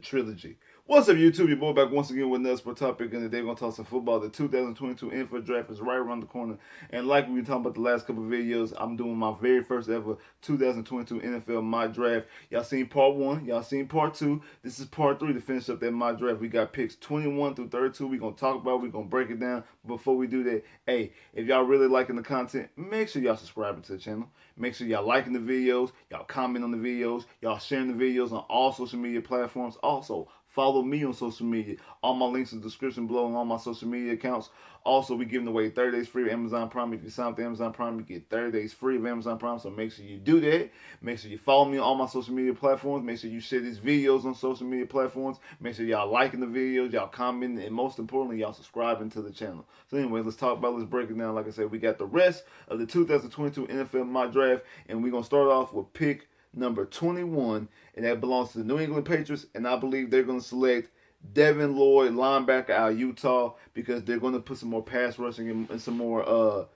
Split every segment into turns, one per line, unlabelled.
trilogy. What's up, YouTube? Your boy back once again with another sport topic, and today we're going to talk some football. The 2022 NFL Draft is right around the corner, and like we were talking about the last couple of videos, I'm doing my very first ever 2022 NFL mock draft. Y'all seen part 1, y'all seen part 2. This is part 3 to finish up that mock draft. We got picks 21 through 32. We're going to talk about it. We're going to break it down. Before we do that, hey, if y'all really liking the content, make sure y'all subscribing to the channel. Make sure y'all liking the videos, y'all comment on the videos, y'all sharing the videos on all social media platforms. Also, follow me on social media. All my links in the description below on all my social media accounts. Also, we're giving away 30 days free of Amazon Prime. If you sign up to Amazon Prime, you get 30 days free of Amazon Prime. So make sure you do that. Make sure you follow me on all my social media platforms. Make sure you share these videos on social media platforms. Make sure y'all liking the videos, y'all commenting, and most importantly, y'all subscribing to the channel. So anyway, let's talk about it. Let's break it down. Like I said, we got the rest of the 2022 NFL mock draft, and we're going to start off with pick number 21, and that belongs to the New England Patriots, and I believe they're going to select Devin Lloyd, linebacker out of Utah, because they're going to put some more pass rushing and some more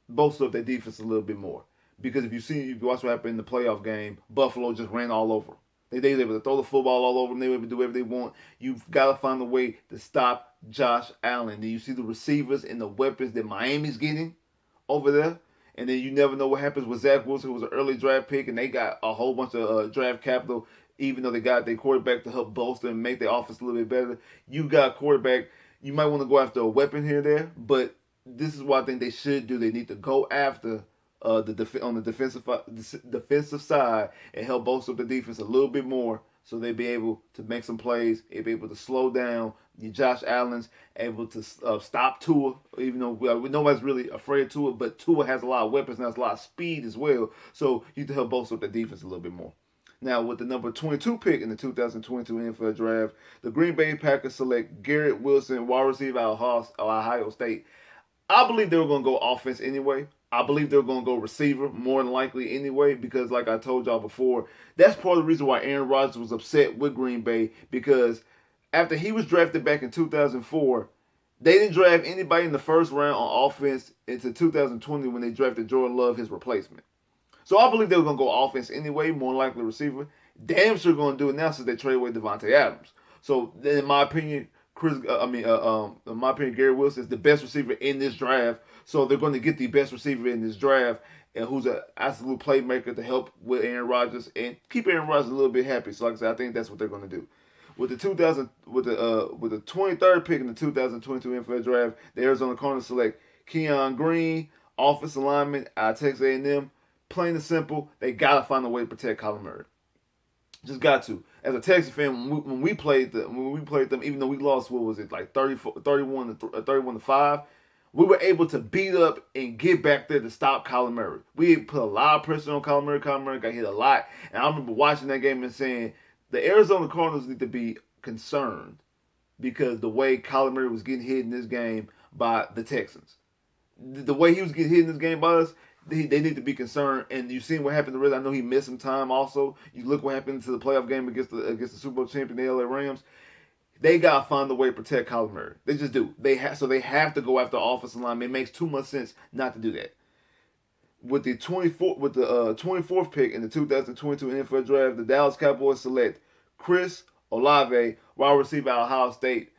bolster up their defense a little bit more. Because if you watch what happened in the playoff game, Buffalo just ran all over. They were able to throw the football all over them. They were able to do whatever they want. You've got to find a way to stop Josh Allen. Then you see the receivers and the weapons that Miami's getting over there. And then you never know what happens with Zack Wilson, who was an early draft pick, and they got a whole bunch of draft capital, even though they got their quarterback to help bolster and make their offense a little bit better. You got a quarterback. You might want to go after a weapon here or there, but this is what I think they should do. They need to go after on the defensive side and help bolster up the defense a little bit more, so they'll be able to make some plays, they'll be able to slow down Josh Allen's, able to stop Tua, even though nobody's really afraid of Tua, but Tua has a lot of weapons and has a lot of speed as well, so you can help bolster up the defense a little bit more. Now, with the number 22 pick in the 2022 NFL Draft, the Green Bay Packers select Garrett Wilson, wide receiver out of Ohio State. I believe they were going to go offense anyway. I believe they're going to go receiver more than likely anyway, because like I told y'all before, that's part of the reason why Aaron Rodgers was upset with Green Bay, because after he was drafted back in 2004, they didn't draft anybody in the first round on offense into 2020 when they drafted Jordan Love, his replacement. So I believe they were going to go offense anyway, more than likely receiver. Damn sure going to do it now since they traded away Devontae Adams. So in my opinion, in my opinion, Garrett Wilson is the best receiver in this draft. So they're going to get the best receiver in this draft, and who's an absolute playmaker to help with Aaron Rodgers and keep Aaron Rodgers a little bit happy. So like I said, I think that's what they're going to do. With the 23rd pick in the 2022 NFL Draft, the Arizona Cardinals select Keon Green, offensive lineman out of Texas A&M. Plain and simple, they gotta find a way to protect Kyler Murray. Just got to. As a Texas fan, when we played them, even though we lost, what was it, like 31 to 5, we were able to beat up and get back there to stop Kyler Murray. We put a lot of pressure on Kyler Murray. Kyler Murray got hit a lot, and I remember watching that game and saying the Arizona Cardinals need to be concerned because the way Kyler Murray was getting hit in this game by the Texans, the way he was getting hit in this game by us. They need to be concerned, and you've seen what happened to Riddle. I know he missed some time. Also, you look what happened to the playoff game against the Super Bowl champion, the LA Rams. They gotta find a way to protect Kyler Murray. They just do. They have to go after offensive line. It makes too much sense not to do that. With the 24th pick in the 2022 NFL Draft, the Dallas Cowboys select Chris Olavey, wide receiver out of Ohio State.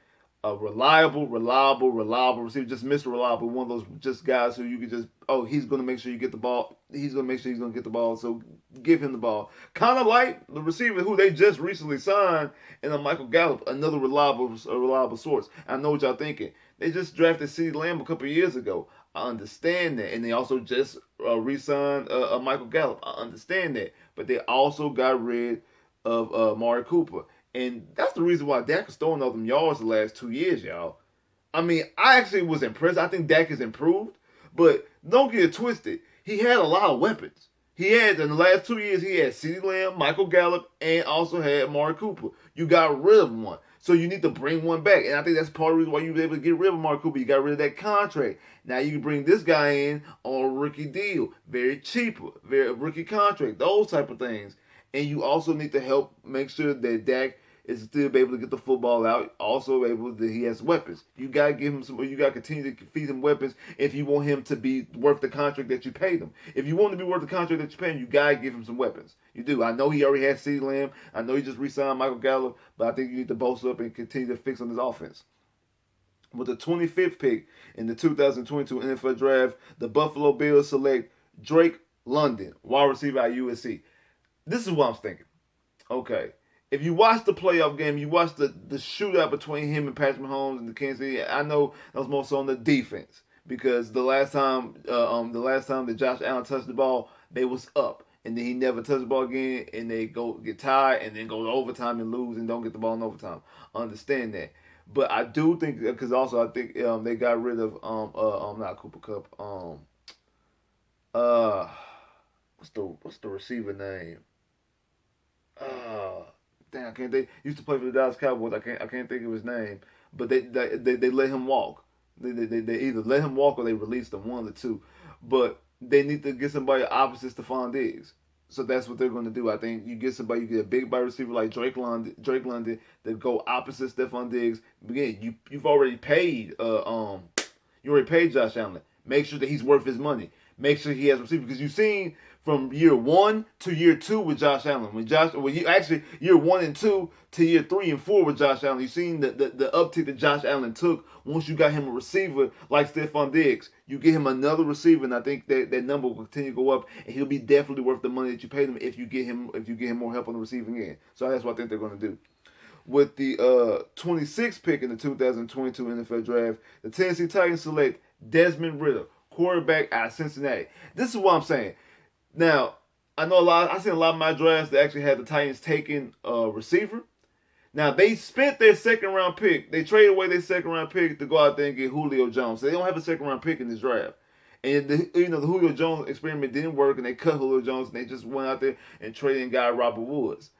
A reliable receiver, just Mr. Reliable, one of those just guys who you could just, he's going to make sure you get the ball. He's going to make sure he's going to get the ball, so give him the ball. Kind of like the receiver who they just recently signed, and Michael Gallup, another reliable source. I know what y'all thinking. They just drafted CeeDee Lamb a couple of years ago. I understand that, and they also just re-signed Michael Gallup. I understand that, but they also got rid of Amari Cooper. And that's the reason why Dak is throwing all them yards the last 2 years, y'all. I mean, I actually was impressed. I think Dak has improved. But don't get it twisted. He had a lot of weapons. He had, in the last 2 years, he had CeeDee Lamb, Michael Gallup, and also had Amari Cooper. You got rid of one. So you need to bring one back. And I think that's part of the reason why you were able to get rid of Amari Cooper. You got rid of that contract. Now you can bring this guy in on a rookie deal. Very cheaper. Very rookie contract. Those type of things. And you also need to help make sure that Dak is to still be able to get the football out. Also, he has weapons. You gotta give him some. You gotta continue to feed him weapons if you want him to be worth the contract that you paid him. If you want him to be worth the contract that you paid him, you gotta give him some weapons. You do. I know he already has CeeDee Lamb. I know he just re-signed Michael Gallup, but I think you need to bolster up and continue to fix on his offense. With the 25th pick in the 2022 NFL Draft, the Buffalo Bills select Drake London, wide receiver at USC. This is what I'm thinking. Okay. If you watch the playoff game, you watch the shootout between him and Patrick Mahomes and the Kansas City. I know that was mostly on the defense because the last time that Josh Allen touched the ball, they was up, and then he never touched the ball again, and they get tied and then go to overtime and lose and don't get the ball in overtime. Understand that, but I do think because also I think they got rid of not Cooper Kupp what's the receiver name? Damn, I can't think. Used to play for the Dallas Cowboys. I can't think of his name. But they let him walk. They either let him walk or they released him, one of the two. But they need to get somebody opposite Stephon Diggs. So that's what they're going to do. I think you get somebody, you get a big body receiver like Drake London that go opposite Stephon Diggs. Again, you've already paid Josh Allen. Make sure that he's worth his money. Make sure he has receivers because you've seen from year 1 to year 2 with Josh Allen. Year 1 and 2 to year 3 and 4 with Josh Allen. You've seen the uptick that Josh Allen took once you got him a receiver like Stephon Diggs. You get him another receiver, and I think that number will continue to go up, and he'll be definitely worth the money that you paid him if you get him more help on the receiving end. So that's what I think they're going to do. With the 26th pick in the 2022 NFL Draft, the Tennessee Titans select Desmond Riddle, quarterback out of Cincinnati. This is what I'm saying. Now, I know I've seen a lot of my drafts that actually had the Titans taking a receiver. Now, they spent their second-round pick. They traded away their second-round pick to go out there and get Julio Jones. So they don't have a second-round pick in this draft. And, the Julio Jones experiment didn't work, and they cut Julio Jones, and they just went out there and traded and got Robert Woods.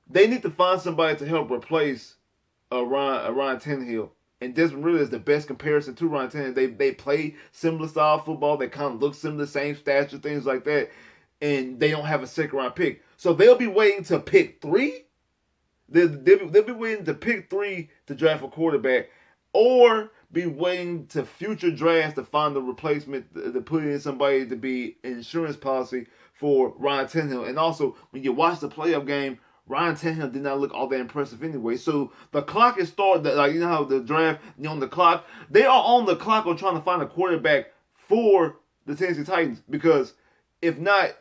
They need to find somebody to help replace Ryan Tannehill. And Desmond Riddle is the best comparison to Ryan Tannehill. They play similar style football. They kind of look similar, same stature, things like that. And they don't have a second-round pick. So they'll be waiting to pick 3. They'll be waiting to pick 3 to draft a quarterback, or be waiting to future drafts to find a replacement to put in somebody to be an insurance policy for Ryan Tannehill. And also, when you watch the playoff game, Ryan Tannehill did not look all that impressive anyway. So the clock is started. Like, you know how the draft, on the clock. They are on the clock on trying to find a quarterback for the Tennessee Titans. Because if not,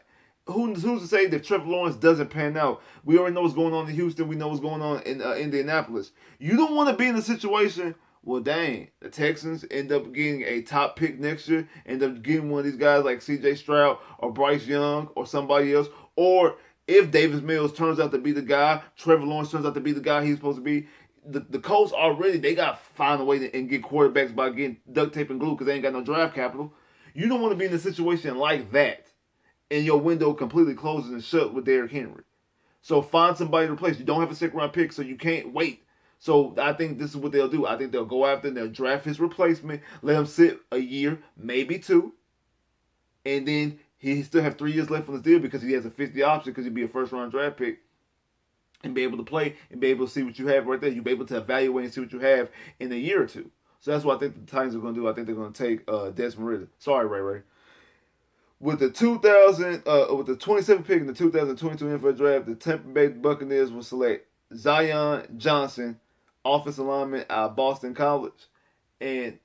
who's to say that Trevor Lawrence doesn't pan out? We already know what's going on in Houston. We know what's going on in Indianapolis. You don't want to be in a situation, well, dang, the Texans end up getting a top pick next year, end up getting one of these guys like C.J. Stroud or Bryce Young or somebody else, or if Davis Mills turns out to be the guy, Trevor Lawrence turns out to be the guy he's supposed to be, the Colts already, they got to find a way and get quarterbacks by getting duct tape and glue because they ain't got no draft capital. You don't want to be in a situation like that and your window completely closes and shut with Derrick Henry. So find somebody to replace. You don't have a second-round pick, so you can't wait. So I think this is what they'll do. I think they'll go after and they'll draft his replacement, let him sit a year, maybe 2, and then he still have 3 years left on his deal because he has a 50 option because he'd be a first-round draft pick and be able to play and be able to see what you have right there. You'll be able to evaluate and see what you have in a year or 2. So that's what I think the Titans are going to do. I think they're going to take Desmond Riddle. Sorry, Ray. With the 27th pick in the 2022 NFL Draft, the Tampa Bay Buccaneers will select Zion Johnson, offensive lineman out of Boston College, and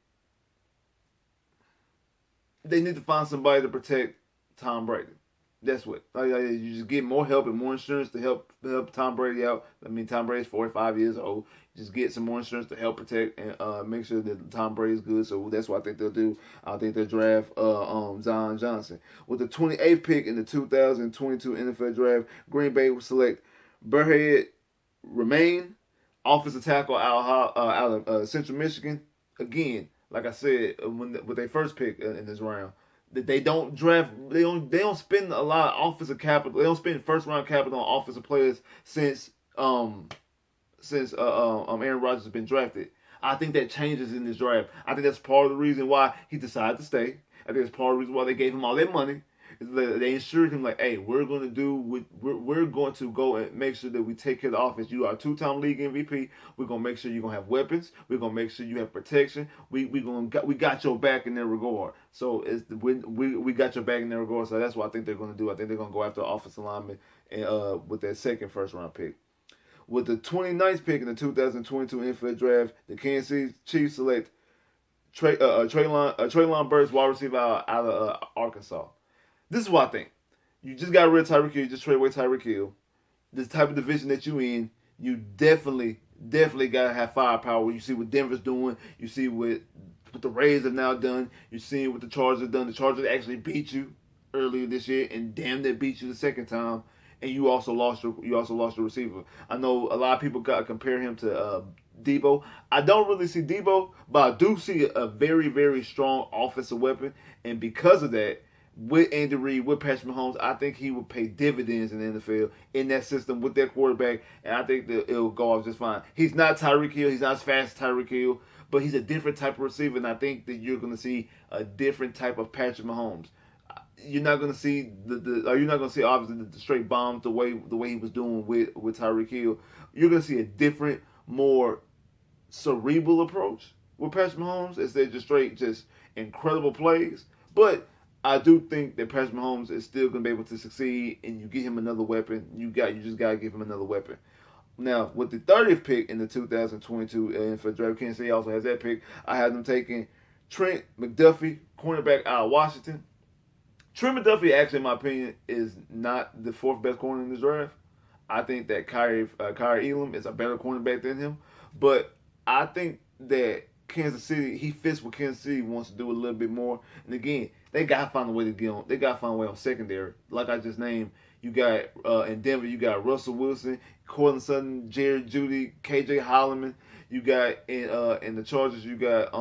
they need to find somebody to protect Tom Brady. That's what. You just get more help and more insurance to help Tom Brady out. I mean, Tom Brady's 45 years old. Just get some more insurance to help protect and make sure that Tom Brady's good. So that's what I think they'll do. I think they'll draft Zion Johnson. With the 28th pick in the 2022 NFL Draft, Green Bay will select Burhead Remain, offensive tackle out of Central Michigan. Again, like I said, with their first pick in this round, that they don't draft, they don't spend a lot of offensive capital. They don't spend first round capital on offensive players since Aaron Rodgers has been drafted. I think that changes in this draft. I think that's part of the reason why he decided to stay. I think that's part of the reason why they gave him all that money. They assured him like, hey, we're going to do we're going to go and make sure that we take care of the offense. You are a 2-time league MVP. We're gonna make sure you're gonna have weapons. We're gonna make sure you have protection. We got your back in that regard. So we got your back in that regard. So that's what I think they're gonna do. I think they're gonna go after offensive lineman and with that second first round pick. With the 29th pick in the 2022 NFL Draft, the Kansas City Chiefs select Treylon Burks, wide receiver out of Arkansas. This is what I think. You just got rid of Tyreek Hill. You just trade away Tyreek Hill. This type of division that you in, you definitely got to have firepower. You see what Denver's doing. You see what the Rays have now done. You see what the Chargers have done. The Chargers actually beat you earlier this year and damn near beat you the second time. And you also lost your receiver. I know a lot of people got to compare him to Debo. I don't really see Debo, but I do see a very, very strong offensive weapon. And because of that, with Andy Reid, with Patrick Mahomes, I think he will pay dividends in the NFL in that system with that quarterback, and I think that it'll go off just fine. He's not Tyreek Hill. He's not as fast as Tyreek Hill, but he's a different type of receiver, and I think that you're going to see a different type of Patrick Mahomes. You're not going to see you're not going to see obviously the straight bombs the way he was doing with Tyreek Hill. You're going to see a different, more cerebral approach with Patrick Mahomes instead of just incredible plays. But I do think that Patrick Mahomes is still going to be able to succeed, and you get him another weapon. You just got to give him another weapon. Now, with the 30th pick in the 2022 NFL Draft, Kansas City also has that pick. I have them taking Trent McDuffie, cornerback out of Washington. Trent McDuffie, actually, in my opinion, is not the fourth best corner in this draft. I think that Kyrie Elam is a better cornerback than him. But I think that Kansas City, he fits what Kansas City wants to do a little bit more. And again, they got to find a way to get on. They got to find a way on secondary. Like I just named, you got in Denver, you got Russell Wilson, Cortland Sutton, Jerry Jeudy, KJ Holloman. You got in the Chargers, you got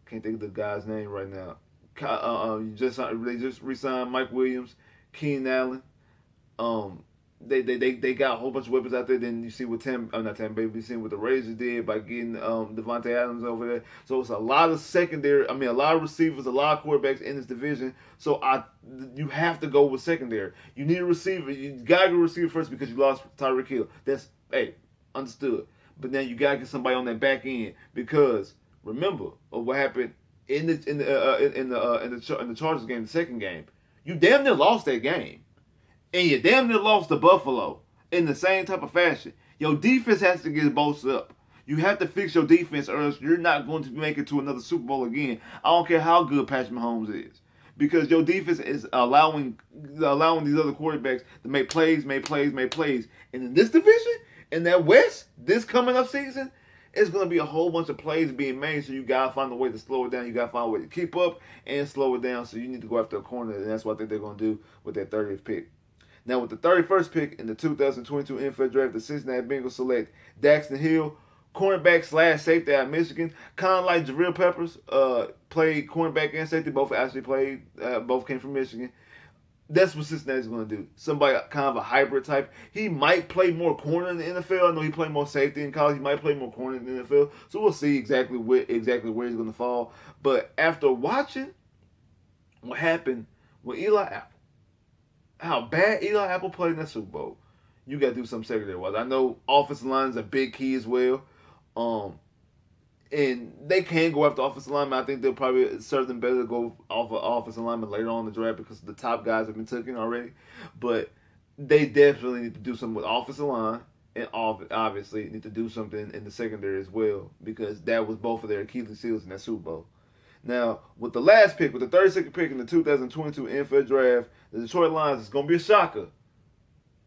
can't think of the guy's name right now. They just re-signed Mike Williams, Keenan Allen. They got a whole bunch of weapons out there. Then you see what you see what the Raiders did by getting Devontae Adams over there. So it's a lot of a lot of receivers, a lot of quarterbacks in this division. So you have to go with secondary. You need a receiver. You gotta go receiver first because you lost Tyreek Hill. That's understood. But then you gotta get somebody on that back end because remember what happened in the Chargers game, the second game. You damn near lost that game. And you damn near lost to Buffalo in the same type of fashion. Your defense has to get bolstered up. You have to fix your defense or else you're not going to make it to another Super Bowl again. I don't care how good Patrick Mahomes is. Because your defense is allowing these other quarterbacks to make plays. And in this division, in that West, this coming up season, it's going to be a whole bunch of plays being made, so you got to find a way to slow it down. You got to find a way to keep up and slow it down, so you need to go after a corner, and that's what I think they're going to do with that 30th pick. Now, with the 31st pick in the 2022 NFL Draft, the Cincinnati Bengals select Daxton Hill, cornerback / safety out of Michigan. Kind of like Jabril Peppers, played cornerback and safety. Both came from Michigan. That's what Cincinnati's going to do. Somebody kind of a hybrid type. He might play more corner in the NFL. I know he played more safety in college. He might play more corner in the NFL. So we'll see exactly where he's going to fall. But after watching what happened with Eli Apple, how bad Eli Apple played in that Super Bowl, you got to do something secondary-wise. I know offensive line is a big key as well. And they can go after offensive linemen. I think they'll probably serve them better to go off of offensive linemen later on in the draft because the top guys have been taken already. But they definitely need to do something with offensive line and obviously need to do something in the secondary as well because that was both of their Achilles heels in that Super Bowl. Now, with the last pick, with the 32nd pick in the 2022 NFL Draft, the Detroit Lions is going to be a shocker.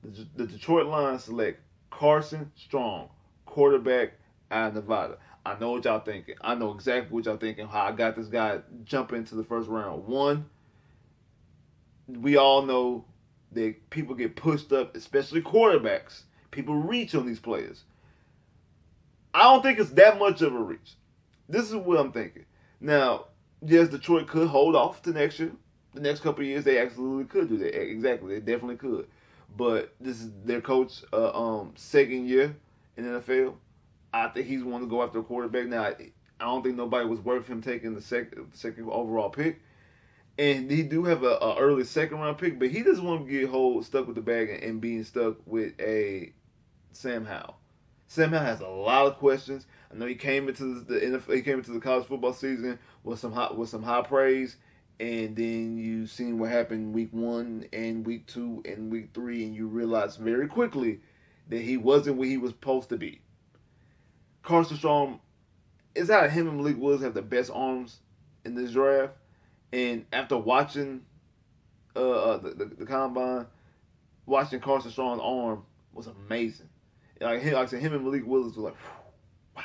The Detroit Lions select Carson Strong, quarterback out of Nevada. I know what y'all thinking. I know exactly what y'all thinking, how I got this guy jumping into the first round. One, we all know that people get pushed up, especially quarterbacks. People reach on these players. I don't think it's that much of a reach. This is what I'm thinking. Now, yes, Detroit could hold off to next year. The next couple of years, they absolutely could do that. Exactly, they definitely could. But this is their coach second year in the NFL. I think he's wanting to go after a quarterback. Now, don't think nobody was worth him taking the second overall pick. And he do have a early second round pick, but he doesn't want to get stuck with the bag and being stuck with a Sam Howell. Sam Howell has a lot of questions. I know he came into the NFL, he came into the college football season with some high praise, and then you seen what happened week 1 and week 2 and week 3, and you realize very quickly that he wasn't where he was supposed to be. Carson Strong, it's how him and Malik Willis have the best arms in this draft. And after watching the combine, watching Carson Strong's arm was amazing. Like I said, him and Malik Willis were like, wow.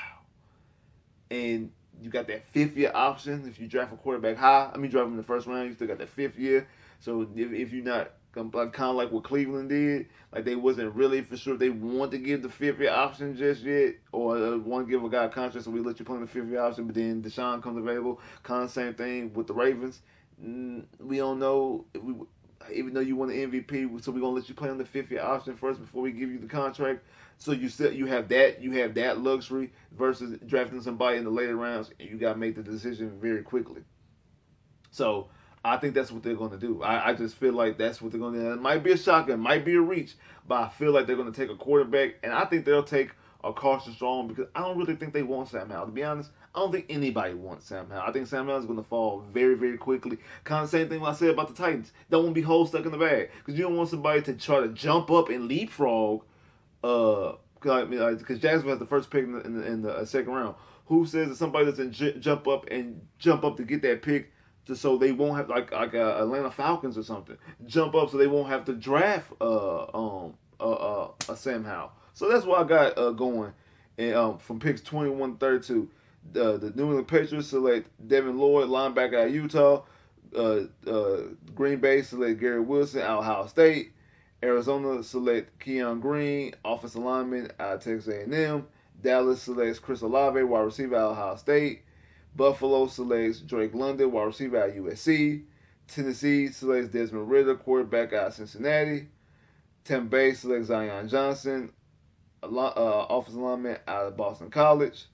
And you got that 5th-year option if you draft a quarterback high. I mean, draft him in the first round, you still got that 5th year. So if you're not kind of like what Cleveland did, like they wasn't really for sure if they want to give the 5th-year option just yet, or want to give a guy a contract, so we let you play in the 5th-year option, but then Deshaun comes available. Kind of same thing with the Ravens. We don't know even though you won the MVP, so we're gonna let you play on the 5th-year option first before we give you the contract. So you have that luxury versus drafting somebody in the later rounds, and you gotta make the decision very quickly. So I think that's what they're going to do. I just feel like that's what they're going to do. It might be a shotgun, it might be a reach, but I feel like they're going to take a quarterback, and I think they'll take a Carson Strong because I don't really think they want Sam Howell. To be honest, I don't think anybody wants Sam Howell. I think Sam Howell is going to fall very, very quickly. Kind of same thing I said about the Titans. Don't want to be whole stuck in the bag because you don't want somebody to try to jump up and leapfrog. Because Jacksonville has the first pick in the second round. Who says that somebody doesn't jump up to get that pick? So they won't have like Atlanta Falcons or something jump up, so they won't have to draft a Sam Howell. So that's what I got going. And from picks 21 to 32, the New England Patriots select Devin Lloyd, linebacker out of Utah. Green Bay select Garrett Wilson out of Ohio State. Arizona select Keon Green, offensive lineman out of Texas A&M. Dallas selects Chris Olavey, wide receiver out of Ohio State. Buffalo selects Drake London, wide receiver out of USC. Tennessee selects Desmond Riddle, quarterback out of Cincinnati. Tampa Bay selects Zion Johnson, offensive lineman out of Boston College.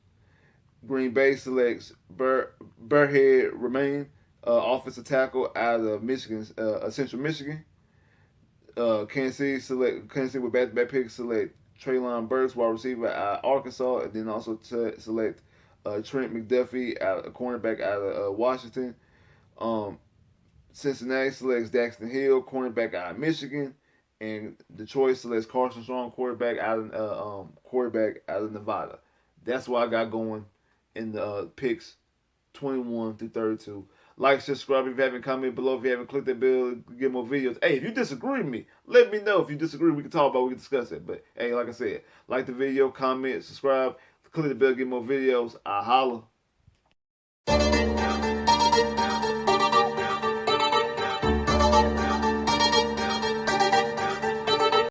Green Bay selects Burhead Remain, offensive tackle out of Michigan, Central Michigan. Kansas City with back-to-back picks select Treylon Burks, wide receiver out of Arkansas, and then also select Trent McDuffie, a cornerback out of Washington. Cincinnati selects Daxton Hill, cornerback out of Michigan, and Detroit selects Carson Strong, quarterback out of Nevada. That's what I got going in the picks 21 through 32. Like, subscribe if you haven't, comment below if you haven't, click that bell, get more videos. Hey, if you disagree with me, let me know. If you disagree, we can talk about it, we can discuss it. But hey, like I said, like the video, comment, subscribe, click the bell, get more videos. I holla.